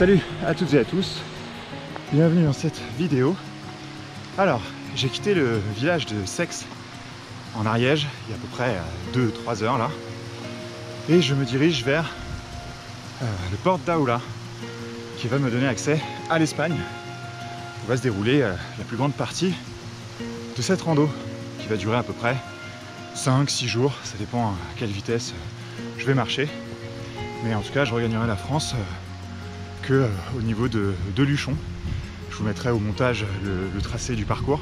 salut à toutes et à tous, bienvenue dans cette vidéo. Alors, j'ai quitté le village de Sex en Ariège il y a à peu près 2-3 heures là, et je me dirige vers le port d'Aoula qui va me donner accès à l'Espagne où va se dérouler la plus grande partie de cette rando qui va durer à peu près 5-6 jours, ça dépend à quelle vitesse je vais marcher, mais en tout cas je regagnerai la France au niveau de Luchon. Je vous mettrai au montage le tracé du parcours.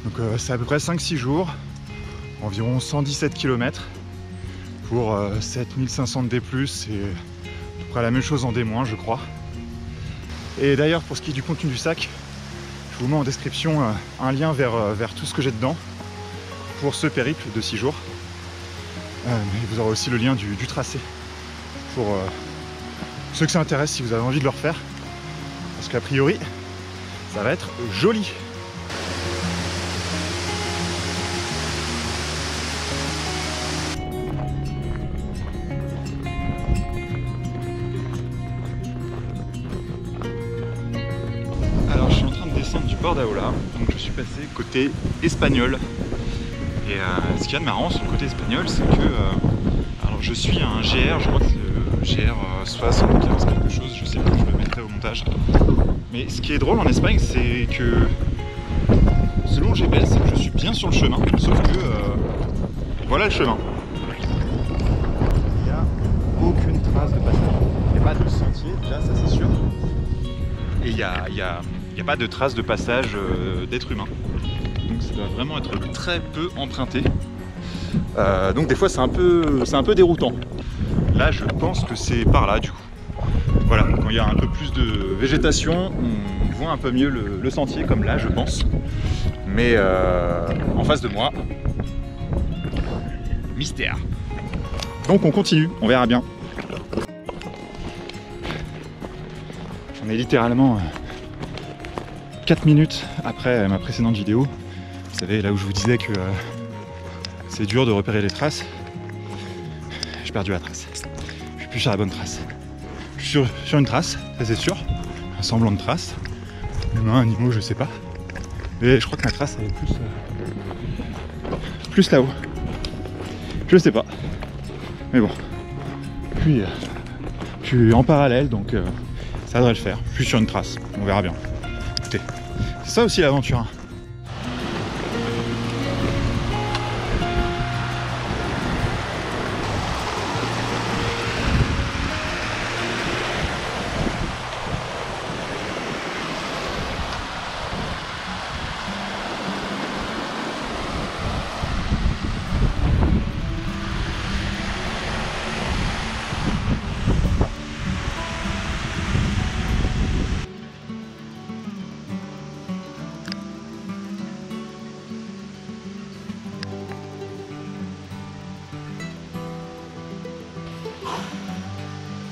Donc c'est à peu près 5-6 jours, environ 117 km pour 7500 de D+, et à peu près la même chose en D-, je crois. Et d'ailleurs, pour ce qui est du contenu du sac, je vous mets en description un lien vers tout ce que j'ai dedans pour ce périple de 6 jours. Mais vous aurez aussi le lien du tracé pour ceux que ça intéresse, si vous avez envie de le refaire, parce qu'a priori ça va être joli. Alors je suis en train de descendre du port d'Aoula, donc je suis passé côté espagnol, et ce qu'il y a de marrant sur le côté espagnol, c'est que alors je suis un GR, je crois que c'est GR 75 quelque chose, je sais plus, je le mettrai au montage. Mais ce qui est drôle en Espagne, c'est que selon le GPS, c'est que je suis bien sur le chemin, sauf que voilà le chemin. Il n'y a aucune trace de passage. Il n'y a pas de sentier, déjà ça c'est sûr. Et il n'y a pas de trace de passage d'être humain. Donc ça doit vraiment être très peu emprunté. Donc des fois c'est un peu déroutant. Là je pense que c'est par là du coup. Voilà, quand il y a un peu plus de végétation, on voit un peu mieux le sentier, comme là je pense. Mais en face de moi, mystère. Donc on continue, on verra bien. On est littéralement 4 minutes après ma précédente vidéo. Vous savez, là où je vous disais que c'est dur de repérer les traces. J'ai perdu la trace. Je suis plus sur la bonne trace. Je suis sur une trace, ça c'est sûr. Un semblant de trace. Humain, animaux, je sais pas. Mais je crois que ma trace elle est plus là-haut. Je sais pas. Mais bon. Puis je suis en parallèle, donc ça devrait le faire. Je suis sur une trace, on verra bien. Écoutez, c'est ça aussi l'aventure, hein.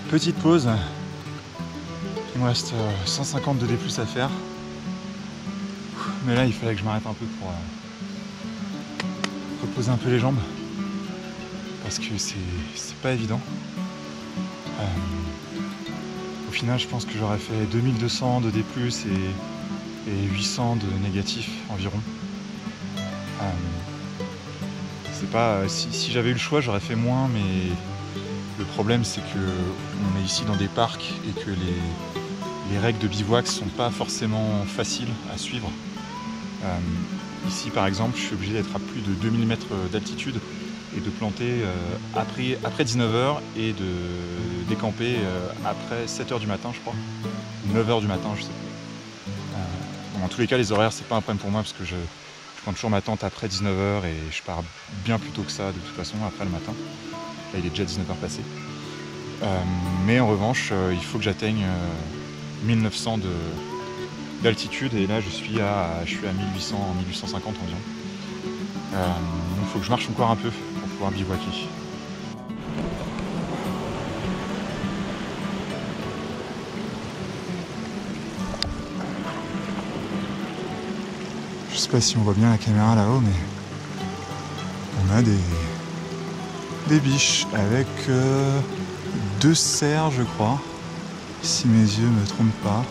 Petite pause, il me reste 150 de D+ à faire, mais là il fallait que je m'arrête un peu pour reposer un peu les jambes, parce que c'est pas évident. Au final je pense que j'aurais fait 2200 de D+, et 800 de négatif environ. C'est pas, si j'avais eu le choix j'aurais fait moins, mais le problème c'est que on est ici dans des parcs et que les règles de bivouac sont pas forcément faciles à suivre. Ici par exemple je suis obligé d'être à plus de 2000 mètres d'altitude et de planter après 19h et de décamper après 7h du matin je crois, 9h du matin je sais plus. Dans tous les cas les horaires c'est pas un problème pour moi parce que je prends toujours ma tente après 19h et je pars bien plus tôt que ça de toute façon après le matin. Là il est déjà 19h passé. Mais en revanche il faut que j'atteigne 1900 d'altitude et là je suis à 1800, 1850 environ. Donc il faut que je marche encore un peu pour pouvoir bivouaquer. Je sais pas si on voit bien la caméra là-haut, mais on a des biches avec 2 cerfs je crois. si mes yeux me trompent pas.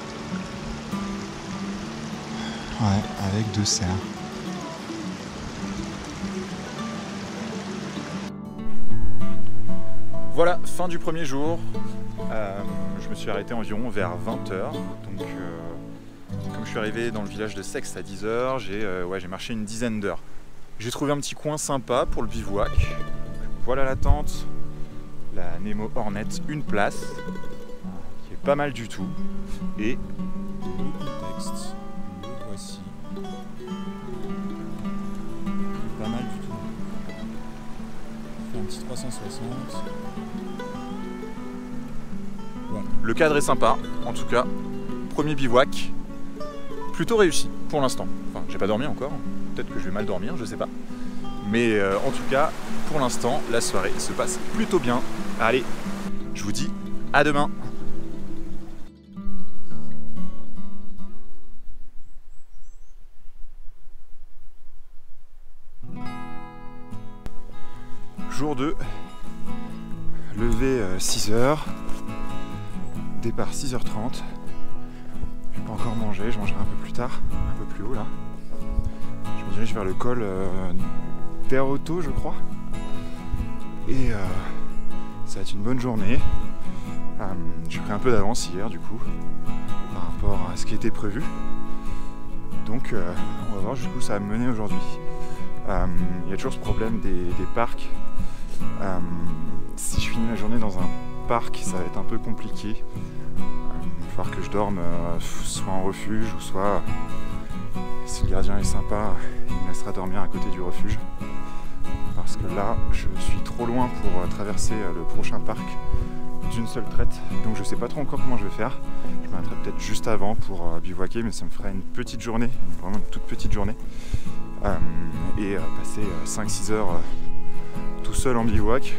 Ouais, avec 2 cerfs. Voilà, fin du premier jour. Je me suis arrêté environ vers 20 h. Donc, comme je suis arrivé dans le village de Sex à 10 h, j'ai marché une dizaine d'heures. J'ai trouvé un petit coin sympa pour le bivouac. Voilà la tente, la Nemo Hornet, une place, qui est pas mal du tout. Et le contexte, le voici. Pas mal du tout. On fait un petit 360. Voilà. Le cadre est sympa, en tout cas. Premier bivouac, plutôt réussi pour l'instant. Enfin, j'ai pas dormi encore. Peut-être que je vais mal dormir, je sais pas. Mais en tout cas, pour l'instant, la soirée se passe plutôt bien. Allez, je vous dis à demain. Jour 2, lever 6 h, départ 6 h 30. Je n'ai pas encore mangé, je mangerai un peu plus tard, un peu plus haut là. Je me dirige vers le col d'Air Auto, je crois. Et ça va être une bonne journée. J'ai pris un peu d'avance hier du coup, par rapport à ce qui était prévu. Donc on va voir jusqu'où ça va me mener aujourd'hui. Il y a toujours ce problème des parcs. Si je finis la journée dans un parc, ça va être un peu compliqué. Il va falloir que je dorme soit en refuge ou soit, si le gardien est sympa, il me laissera dormir à côté du refuge. Parce que là, je suis trop loin pour traverser le prochain parc d'une seule traite. Donc je sais pas trop encore comment je vais faire. Je m'arrêterai peut-être juste avant pour bivouaquer, mais ça me fera une petite journée, vraiment une toute petite journée. Et passer 5-6 heures tout seul en bivouac.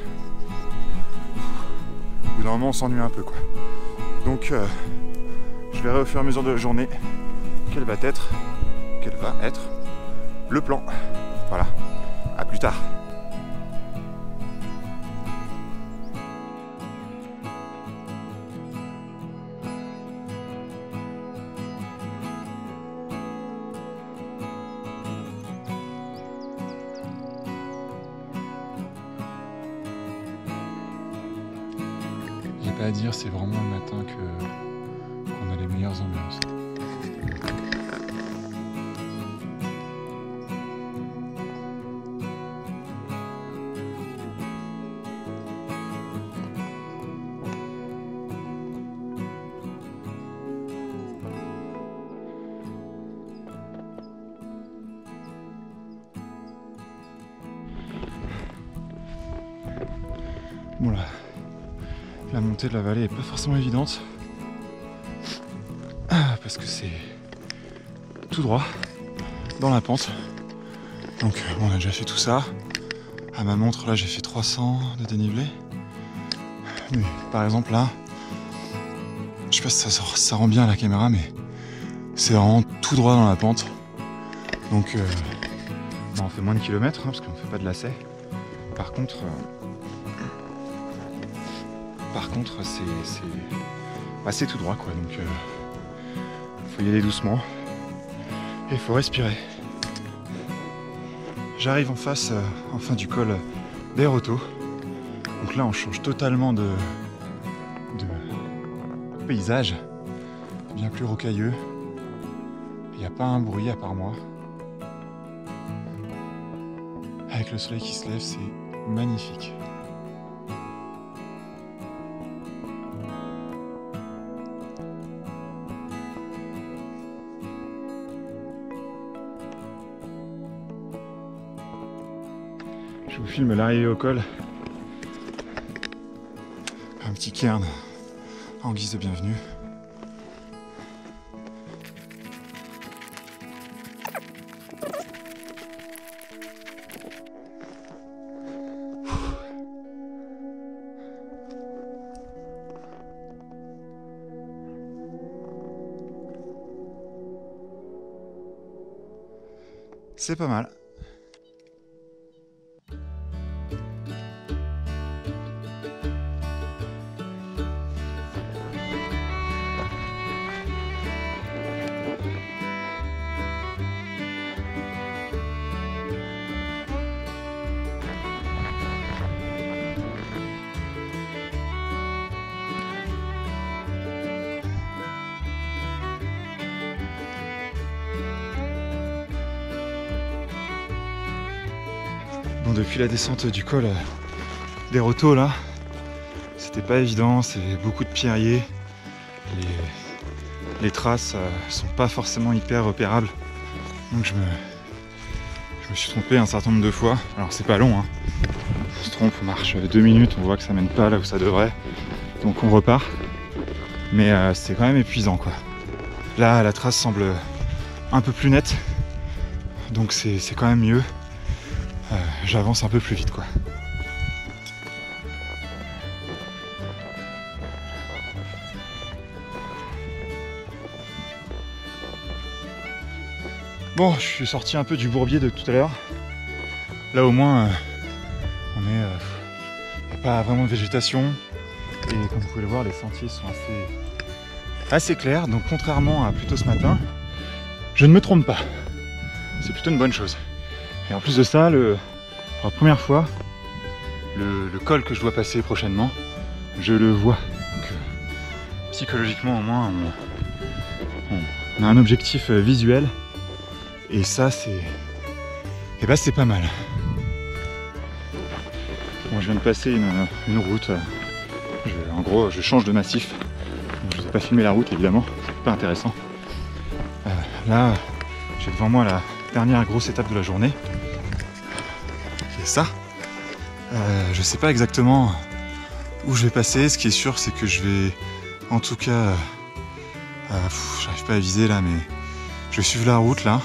Au bout d'un moment on s'ennuie un peu quoi. Donc je verrai au fur et à mesure de la journée quel va être le plan. Voilà, à plus tard. J'ai pas à dire, c'est vraiment le matin qu'on a les meilleures ambiances. Bon là, la montée de la vallée est pas forcément évidente parce que c'est tout droit dans la pente. Donc bon, on a déjà fait tout ça. À ma montre là j'ai fait 300 de dénivelé. Mais par exemple là, je sais pas si ça rend bien à la caméra, mais c'est vraiment tout droit dans la pente. Donc on fait moins de kilomètres parce qu'on fait pas de lacet. Par contre c'est tout droit quoi, donc faut y aller doucement et il faut respirer. J'arrive en face du col d'Air Auto, donc là on change totalement de paysage, bien plus rocailleux, il n'y a pas un bruit à part moi. Avec le soleil qui se lève, c'est magnifique. Je vous filme l'arrivée au col. Un petit cairn en guise de bienvenue. C'est pas mal. Bon, depuis la descente du col des Rotos là, c'était pas évident, c'est beaucoup de pierriers. Les traces sont pas forcément hyper repérables. Donc je me suis trompé un certain nombre de fois. Alors c'est pas long, hein. On se trompe, on marche 2 minutes, on voit que ça mène pas là où ça devrait. Donc on repart. Mais c'est quand même épuisant quoi. Là la trace semble un peu plus nette. Donc c'est quand même mieux. J'avance un peu plus vite quoi. Bon, je suis sorti un peu du bourbier de tout à l'heure. Là au moins, on est, y a pas vraiment de végétation. Et comme vous pouvez le voir, les sentiers sont assez clairs. Donc contrairement à plus tôt ce matin, je ne me trompe pas. C'est plutôt une bonne chose. Et en plus de ça, pour la première fois, le col que je dois passer prochainement, je le vois. Donc, psychologiquement au moins, on a un objectif visuel. Et ça, c'est pas mal. Bon, je viens de passer une route. En gros, je change de massif. Je ne vais pas filmer la route, évidemment. C'est pas intéressant. Là, j'ai devant moi la dernière grosse étape de la journée. Qui est ça. Je sais pas exactement où je vais passer. Ce qui est sûr, c'est que je vais, en tout cas, j'arrive pas à viser là, mais je vais suivre la route là.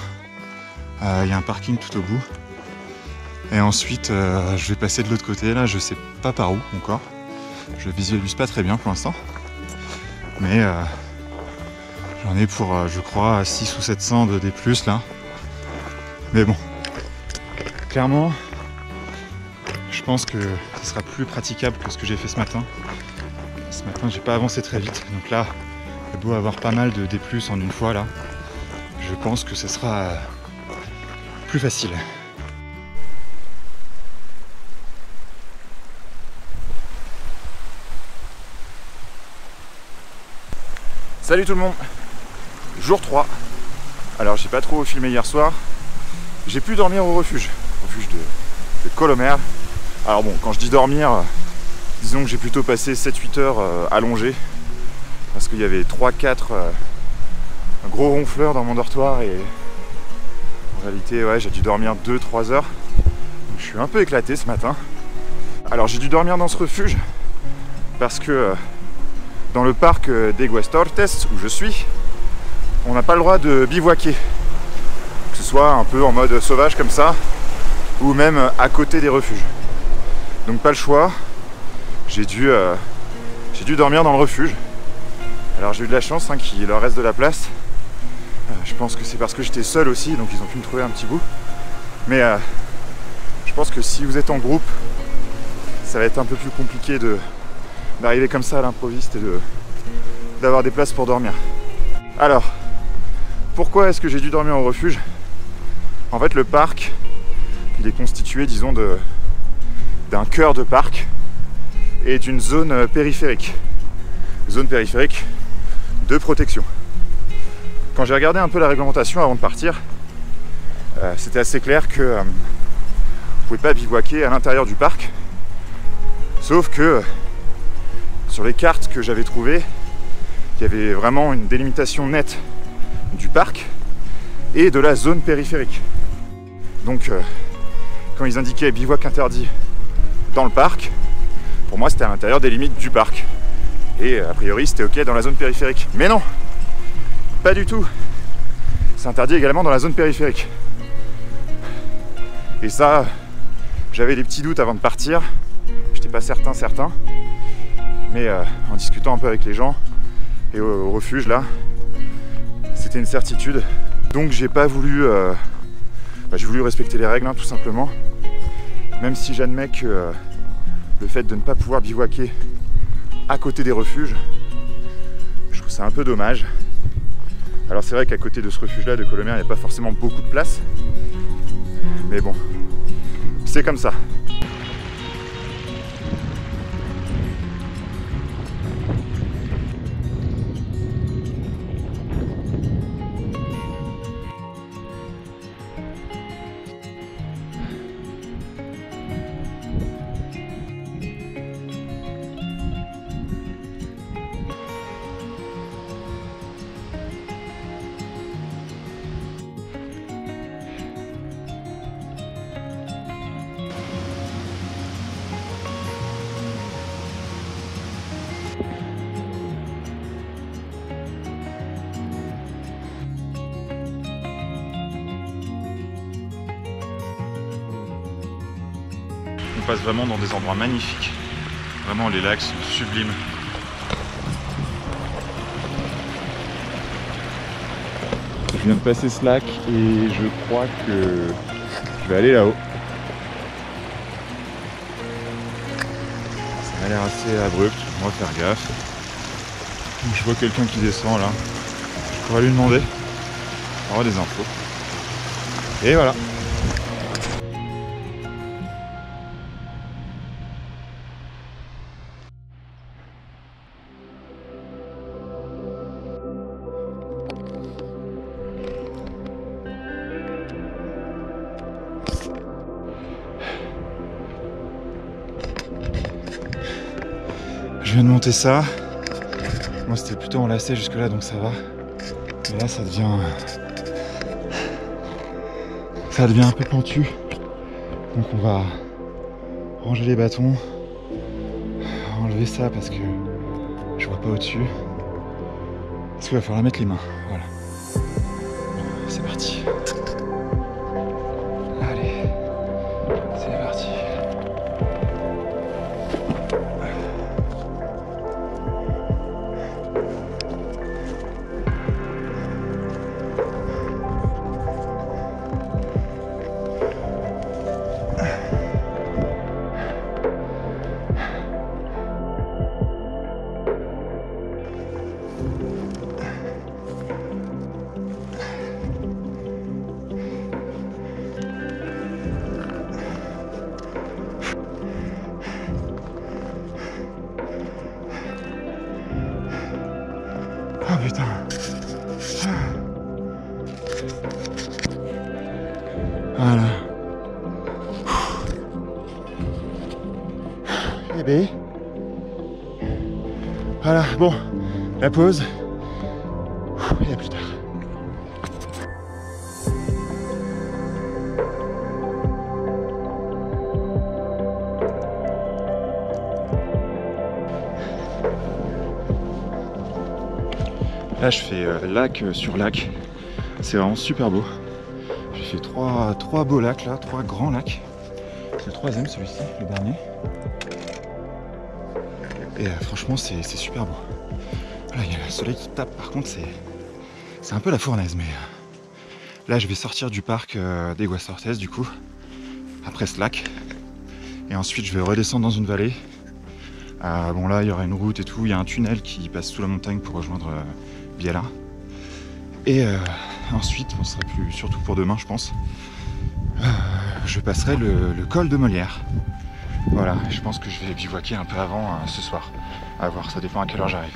Il y a un parking tout au bout. Et ensuite, je vais passer de l'autre côté. Là, je sais pas par où encore. Je visualise pas très bien pour l'instant. Mais j'en ai pour, je crois, 6 ou 700 de D+, là. Mais bon, clairement, je pense que ce sera plus praticable que ce que j'ai fait ce matin. Ce matin, j'ai pas avancé très vite. Donc là, il y a beau avoir pas mal de D+, en une fois, là. Je pense que ce sera plus facile. Salut tout le monde, jour 3. Alors j'ai pas trop filmé hier soir. J'ai pu dormir au refuge de Colomer. Alors bon, quand je dis dormir, disons que j'ai plutôt passé 7-8 heures allongé. Parce qu'il y avait 3-4 gros ronfleurs dans mon dortoir et en réalité ouais, j'ai dû dormir 2-3 heures. Donc, je suis un peu éclaté ce matin. Alors j'ai dû dormir dans ce refuge parce que dans le parc d'Aguastortes où je suis, on n'a pas le droit de bivouaquer. Que ce soit un peu en mode sauvage comme ça, ou même à côté des refuges. Donc pas le choix, j'ai dû dormir dans le refuge. Alors j'ai eu de la chance qu'il leur reste de la place. Je pense que c'est parce que j'étais seul aussi, donc ils ont pu me trouver un petit bout. Mais je pense que si vous êtes en groupe, ça va être un peu plus compliqué d'arriver comme ça à l'improviste et d'avoir des places pour dormir. Alors, pourquoi est-ce que j'ai dû dormir au refuge? En fait, le parc, il est constitué, disons, d'un cœur de parc et d'une zone périphérique. Zone périphérique de protection. Quand j'ai regardé un peu la réglementation avant de partir, c'était assez clair que vous ne pouvez pas bivouaquer à l'intérieur du parc, sauf que sur les cartes que j'avais trouvées, il y avait vraiment une délimitation nette du parc et de la zone périphérique. Donc quand ils indiquaient bivouac interdit dans le parc, pour moi c'était à l'intérieur des limites du parc. Et a priori c'était ok dans la zone périphérique. Mais non, pas du tout. C'est interdit également dans la zone périphérique. Et ça, j'avais des petits doutes avant de partir. J'étais pas certain. Mais en discutant un peu avec les gens et au refuge là, c'était une certitude. Donc j'ai pas voulu, j'ai voulu respecter les règles, hein, tout simplement. Même si j'admets que le fait de ne pas pouvoir bivouaquer à côté des refuges, je trouve ça un peu dommage. Alors c'est vrai qu'à côté de ce refuge là de Colomer, il n'y a pas forcément beaucoup de place. Mais bon, c'est comme ça. On passe vraiment dans des endroits magnifiques. Vraiment, les lacs sont sublimes. Je viens de passer ce lac et je crois que je vais aller là-haut. Ça a l'air assez abrupt, on va faire gaffe. Donc je vois quelqu'un qui descend là. Je pourrais lui demander, avoir des infos. Et voilà. Je viens de monter ça. Moi c'était plutôt enlacé jusque là donc ça va. Mais là ça devient un peu pentu. Donc on va ranger les bâtons. Enlever ça parce que je vois pas au-dessus. Parce qu'il va falloir mettre les mains. Voilà. C'est parti. Allez. C'est parti. Oh putain. Voilà. Eh ben. Voilà, bon, la pause. Et à plus tard. Là je fais lac sur lac, c'est vraiment super beau. J'ai fait trois beaux lacs là, 3 grands lacs. C'est le 3e celui-ci, le dernier. Et franchement c'est super beau. Là il y a le soleil qui tape, par contre c'est un peu la fournaise, mais là je vais sortir du parc d'Aguas-Tortes du coup, après ce lac. Et ensuite je vais redescendre dans une vallée. Bon là il y aura une route et tout, il y a un tunnel qui passe sous la montagne pour rejoindre Biella. Et ensuite, on sera plus, surtout pour demain je pense, je passerai le col de Molière. Voilà, je pense que je vais bivouaquer un peu avant ce soir. À voir, ça dépend à quelle heure j'arrive.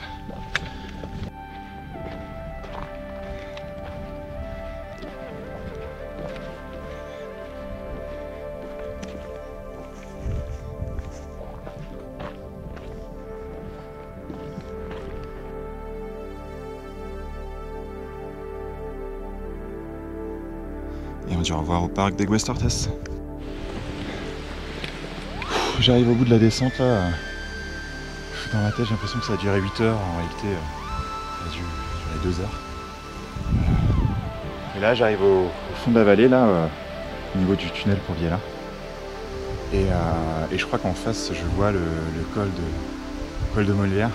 Et on dit au revoir au parc d'Aguas-Tortes. J'arrive au bout de la descente là. Dans ma tête j'ai l'impression que ça a duré 8 heures. En réalité ça a duré 2 heures. Et là j'arrive au fond de la vallée là, au niveau du tunnel pour Biella. Et je crois qu'en face je vois le col de Molière.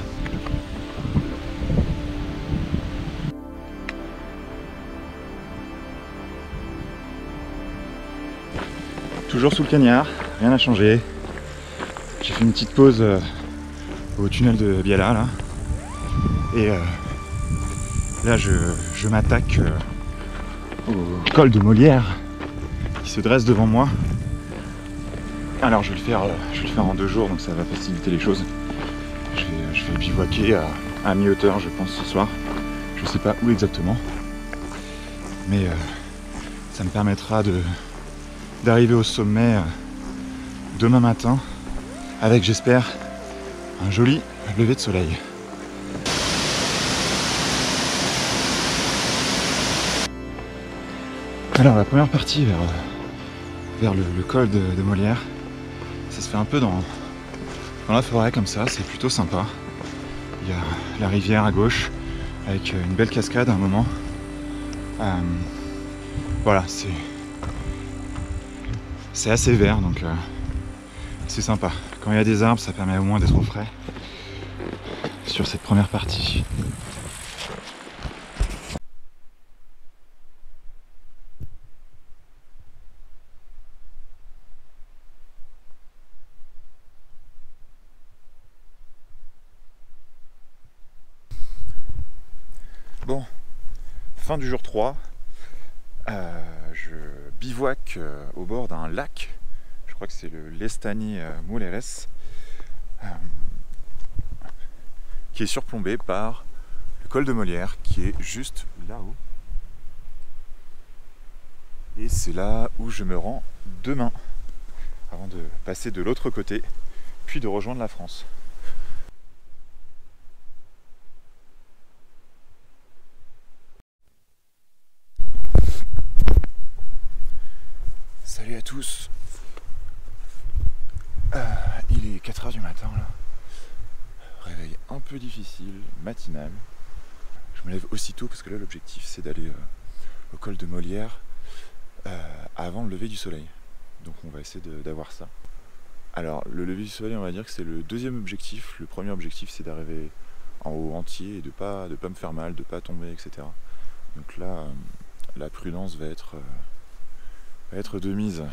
Toujours sous le cagnard, rien n'a changé. J'ai fait une petite pause au tunnel de Biella là. Et là je m'attaque au col de Molière qui se dresse devant moi. Alors je vais le faire en 2 jours, donc ça va faciliter les choses. Je vais bivouaquer à mi-hauteur je pense ce soir. Je sais pas où exactement. Mais ça me permettra d'arriver au sommet demain matin avec, j'espère, un joli lever de soleil. Alors la première partie vers le col de Molière, ça se fait un peu dans la forêt comme ça, c'est plutôt sympa. Il y a la rivière à gauche avec une belle cascade à un moment. Voilà, c'est assez vert, donc c'est sympa. Quand il y a des arbres, ça permet au moins d'être au frais sur cette première partie. Bon, fin du jour 3, je bivouac au bord d'un lac, je crois que c'est le Lestany Muleres, qui est surplombé par le col de Molière qui est juste là-haut. Et c'est là où je me rends demain, avant de passer de l'autre côté, puis de rejoindre la France. Salut à tous. Il est 4 h du matin là. Réveil un peu difficile, matinal. Je me lève aussitôt parce que là l'objectif c'est d'aller au col de Molière avant le lever du soleil. Donc on va essayer d'avoir ça. Alors le lever du soleil, on va dire que c'est le deuxième objectif. Le premier objectif c'est d'arriver en haut entier et de pas me faire mal, de pas tomber, etc. Donc là la prudence va être de mise.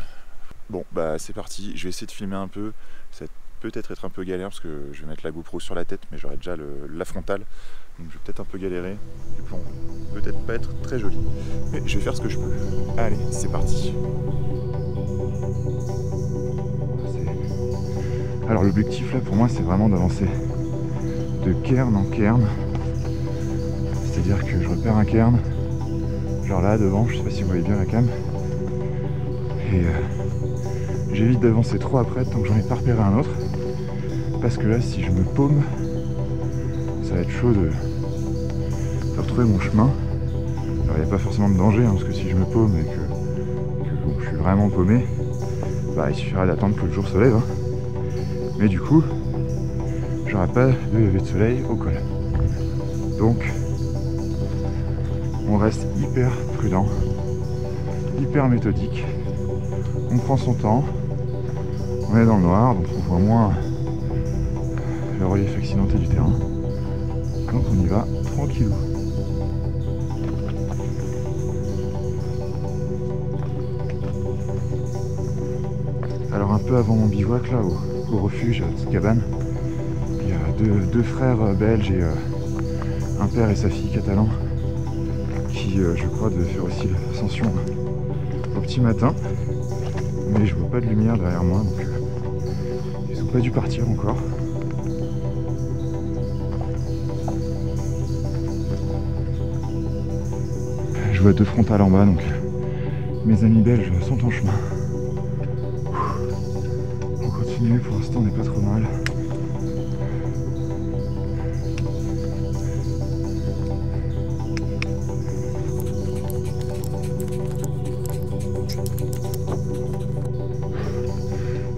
Bon bah c'est parti, je vais essayer de filmer un peu. Ça va peut-être être un peu galère parce que je vais mettre la GoPro sur la tête, mais j'aurai déjà la frontale. Donc je vais peut-être un peu galérer. Les plans peut-être pas être très jolis. Mais je vais faire ce que je peux. Allez, c'est parti. Alors l'objectif là pour moi c'est vraiment d'avancer de cairn en cairn. C'est-à-dire que je repère un cairn, genre là devant, je sais pas si vous voyez bien la cam. Et j'évite d'avancer trop après tant que j'en ai pas repéré un autre. Parce que là si je me paume, ça va être chaud de retrouver mon chemin. Alors il n'y a pas forcément de danger, hein, parce que si je me paume et que bon, je suis vraiment paumé, bah, il suffira d'attendre que le jour se lève. Hein. Mais du coup, j'aurai pas de lever de soleil au col. Donc, on reste hyper prudent, hyper méthodique. On prend son temps, on est dans le noir, donc on voit moins le relief accidenté du terrain. Donc on y va tranquillou. Alors un peu avant mon bivouac là au refuge, à la petite cabane, il y a deux frères belges et un père et sa fille catalans qui je crois devaient faire aussi l'ascension au petit matin, mais je vois pas de lumière derrière moi, donc ils ont pas dû partir encore. Je vois deux frontales en bas, donc mes amis belges sont en chemin. On continue, pour l'instant on n'est pas trop mal.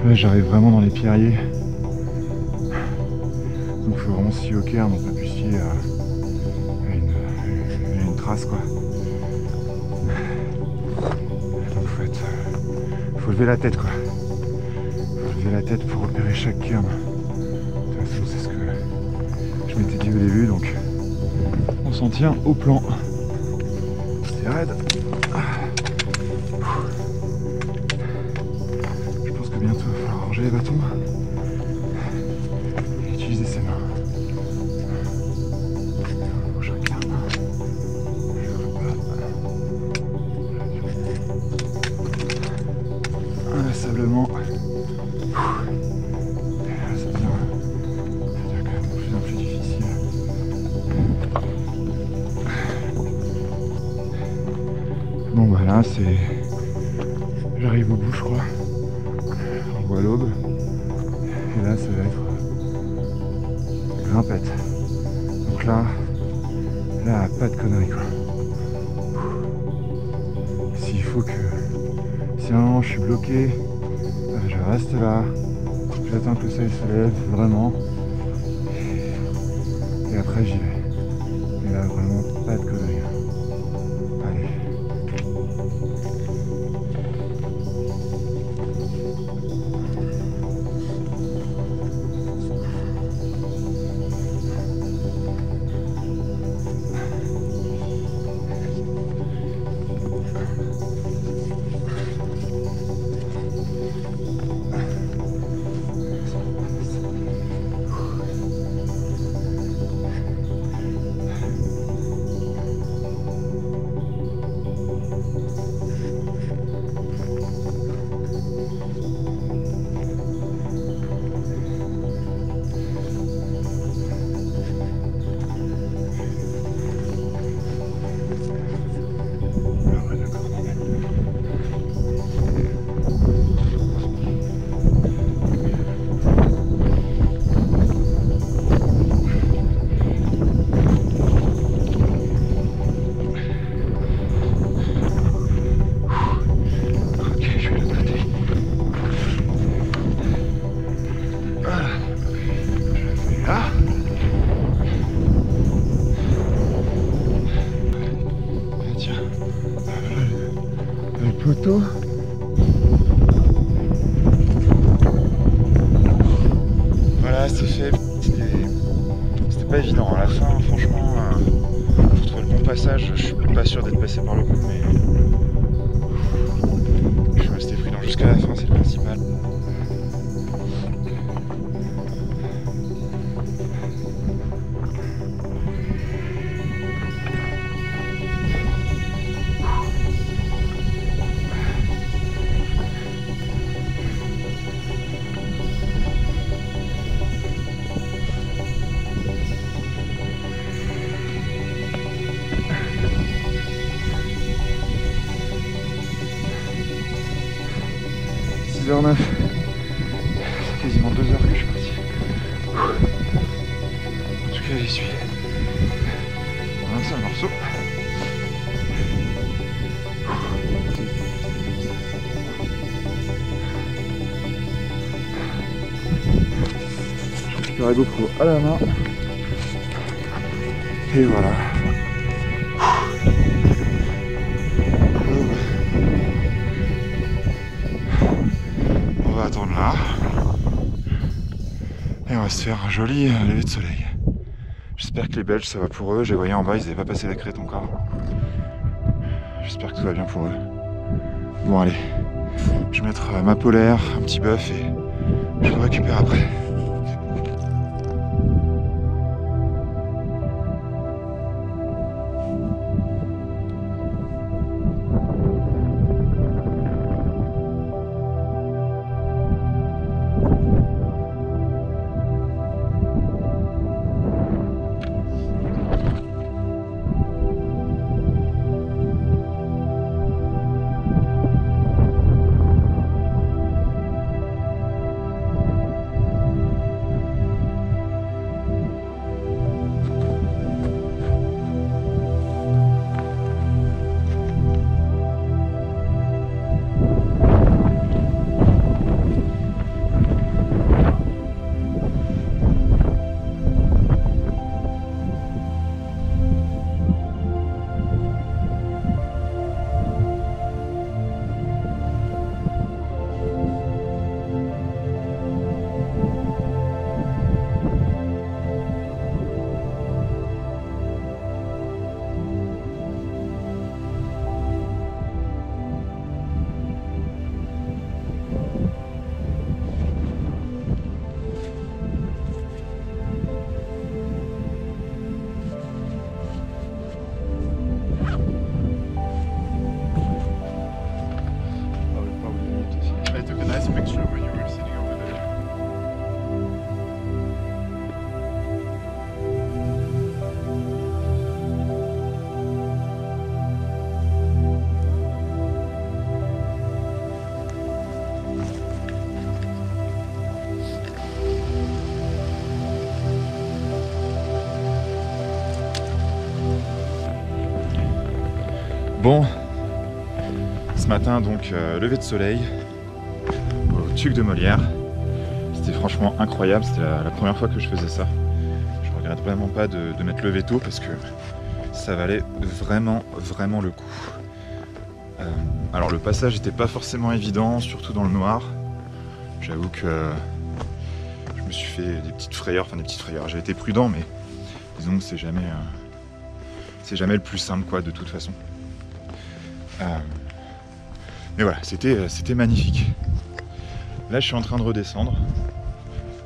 Là j'arrive vraiment dans les pierriers. Donc il faut vraiment se fier au cairn, on peut plus se fier à une trace quoi. Donc faut lever la tête quoi. Faut lever la tête pour repérer chaque cairn. De toute façon c'est ce que je m'étais dit au début, donc on s'en tient au plan. C'est raide. Je pense que bientôt il va falloir ranger les bâtons et utiliser ses mains. Prochain cairn. Inlassablement. Ça devient quand même de plus en plus difficile. Bon bah là c'est... J'arrive au bout je crois. On voit l'aube. Et là ça va être grimpette. Donc là pas de conneries quoi. S'il faut que... Si à un moment je suis bloqué, je reste là, j'attends que le soleil se lève, vraiment, et après j'y vais. Et là vraiment pas de conneries. Allez. restait faible. C'était pas évident. À la fin, franchement, pour trouver le bon passage, je suis pas sûr d'être passé par le bout, mais je suis resté prudent jusqu'à la fin, c'est le principal. h 09, c'est quasiment 2 heures que je suis parti. En tout cas, j'y suis. Un seul morceau. Je récupère la GoPro à la main. Et voilà. On va attendre là. Et on va se faire un joli lever de soleil. J'espère que les Belges ça va pour eux. J'ai voyé en bas, ils n'avaient pas passé la crête encore. J'espère que tout va bien pour eux. Bon allez, je vais mettre ma polaire, un petit bœuf et je le récupère après. Bon, ce matin donc lever de soleil au Tuc de Molière. C'était franchement incroyable, c'était la première fois que je faisais ça. Je regrette vraiment pas de m'être levé tôt parce que ça valait vraiment le coup. Alors le passage n'était pas forcément évident, surtout dans le noir. J'avoue que je me suis fait des petites frayeurs, j'ai été prudent mais disons que c'est jamais le plus simple quoi de toute façon. Mais voilà, c'était magnifique. Là je suis en train de redescendre.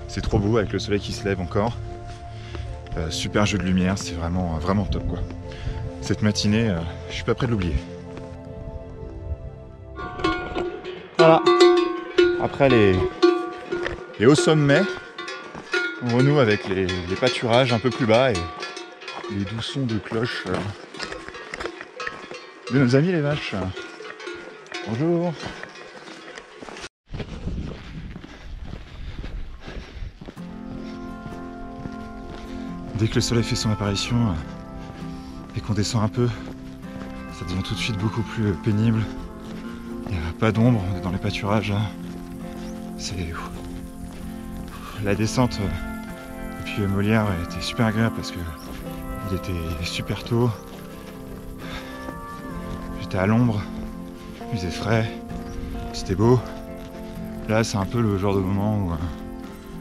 C'est trop beau avec le soleil qui se lève encore. Super jeu de lumière, c'est vraiment top quoi. Cette matinée, je suis pas prêt de l'oublier. Voilà. Après les hauts sommets, on renoue avec les pâturages un peu plus bas et les doux sons de cloche de nos amis les vaches. Bonjour. Dès que le soleil fait son apparition et qu'on descend un peu, ça devient tout de suite beaucoup plus pénible. Il n'y a pas d'ombre, on est dans les pâturages. C'est la descente depuis Molière était super agréable parce que il était super tôt. J'étais à l'ombre, il faisait frais, c'était beau. Là c'est un peu le genre de moment où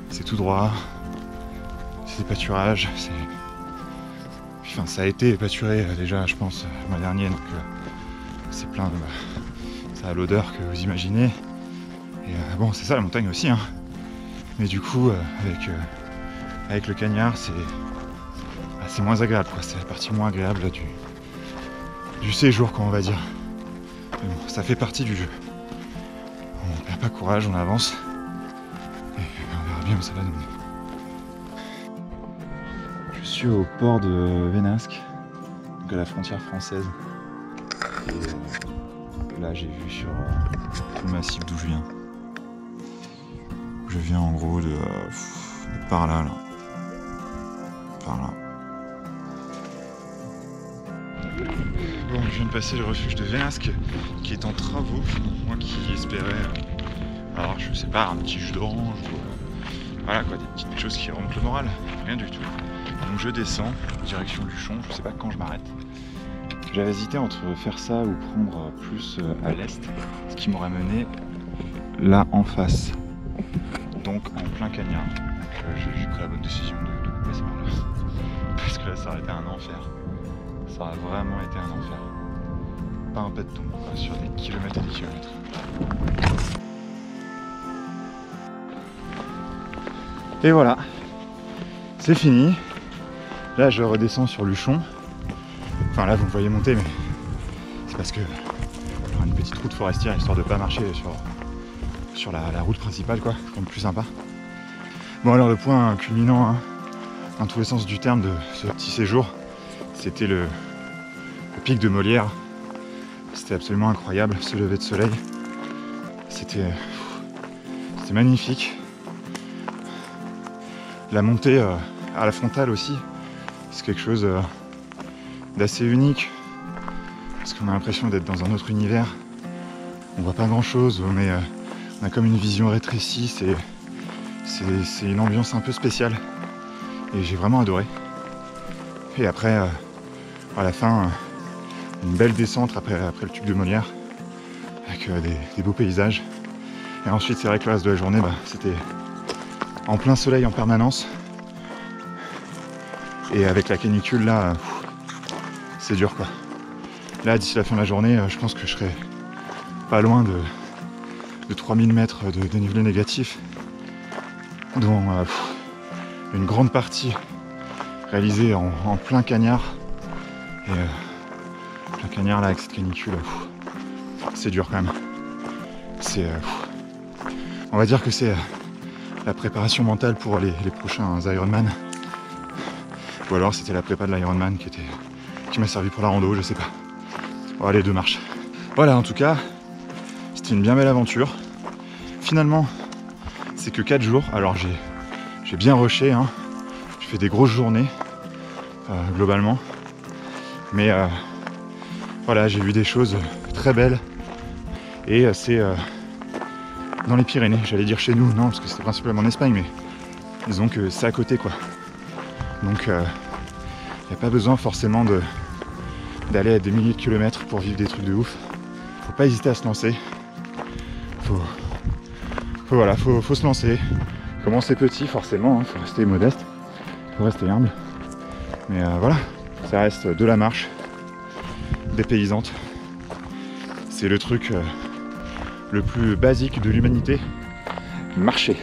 c'est tout droit, des pâturages. Enfin, ça a été pâturé déjà, je pense, le mois dernier, donc c'est plein de... ça a l'odeur que vous imaginez. Et bon, c'est ça la montagne aussi, hein. Mais du coup, avec le cagnard, c'est moins agréable, quoi. C'est la partie moins agréable du séjour, quoi, on va dire. Mais bon, ça fait partie du jeu. On perd pas courage, on avance. Et on verra bien où ça va nous mener. Je suis au port de Vénasque, donc à la frontière française. Et là, j'ai vu sur le massif d'où je viens. Je viens en gros de par là. Par là. Bon, je viens de passer le refuge de Vénasque qui est en travaux. Moi qui espérais, alors je sais pas, un petit jus d'orange ou voilà quoi, des petites choses qui remontent le moral. Rien du tout. Donc je descends, direction Luchon, je sais pas quand je m'arrête. J'avais hésité entre faire ça ou prendre plus à l'est, ce qui m'aurait mené là en face. Donc en plein cagnard. Donc j'ai pris la bonne décision de passer par là. Parce que là ça aurait été un enfer. Ça aurait vraiment été un enfer. Pas un pet de tombe, sur des kilomètres et des kilomètres. Et voilà, c'est fini. Là je redescends sur Luchon. Enfin là vous me voyez monter, mais c'est parce que il y aura une petite route forestière histoire de pas marcher sur la route principale, quoi, c'est quand même plus sympa. Bon alors le point culminant, hein, dans tous les sens du terme de ce petit séjour, c'était le pic de Molière. C'était absolument incroyable, ce lever de soleil. C'était magnifique. La montée à la frontale aussi, c'est quelque chose d'assez unique. Parce qu'on a l'impression d'être dans un autre univers. On voit pas grand chose, on a comme une vision rétrécie, c'est une ambiance un peu spéciale. Et j'ai vraiment adoré. Et après, à la fin, une belle descente après le pic de Molière, avec des beaux paysages. Et ensuite, c'est vrai que le reste de la journée, c'était en plein soleil en permanence. Et avec la canicule là, c'est dur quoi. Là, d'ici la fin de la journée, je pense que je serai pas loin de 3000 mètres de dénivelé négatif, dont une grande partie réalisée en plein cagnard. Et plein cagnard là avec cette canicule, c'est dur quand même. On va dire que c'est la préparation mentale pour les prochains Ironman. Ou alors c'était la prépa de l'Ironman qui m'a servi pour la rando, je sais pas. Bon, les deux marches. Voilà, en tout cas, c'était une bien belle aventure. Finalement, c'est que 4 jours. Alors j'ai bien rushé, hein. J'ai fait des grosses journées, globalement. Mais voilà, j'ai vu des choses très belles. Et c'est dans les Pyrénées, j'allais dire chez nous, non, parce que c'était principalement en Espagne, mais disons que c'est à côté, quoi. Donc il n'y a pas besoin forcément d'aller à des milliers de kilomètres pour vivre des trucs de ouf. Faut pas hésiter à se lancer. Faut se lancer. Commencer petit forcément, hein, faut rester modeste, faut rester humble. Mais voilà, ça reste de la marche, dépaysante. C'est le truc le plus basique de l'humanité, marcher.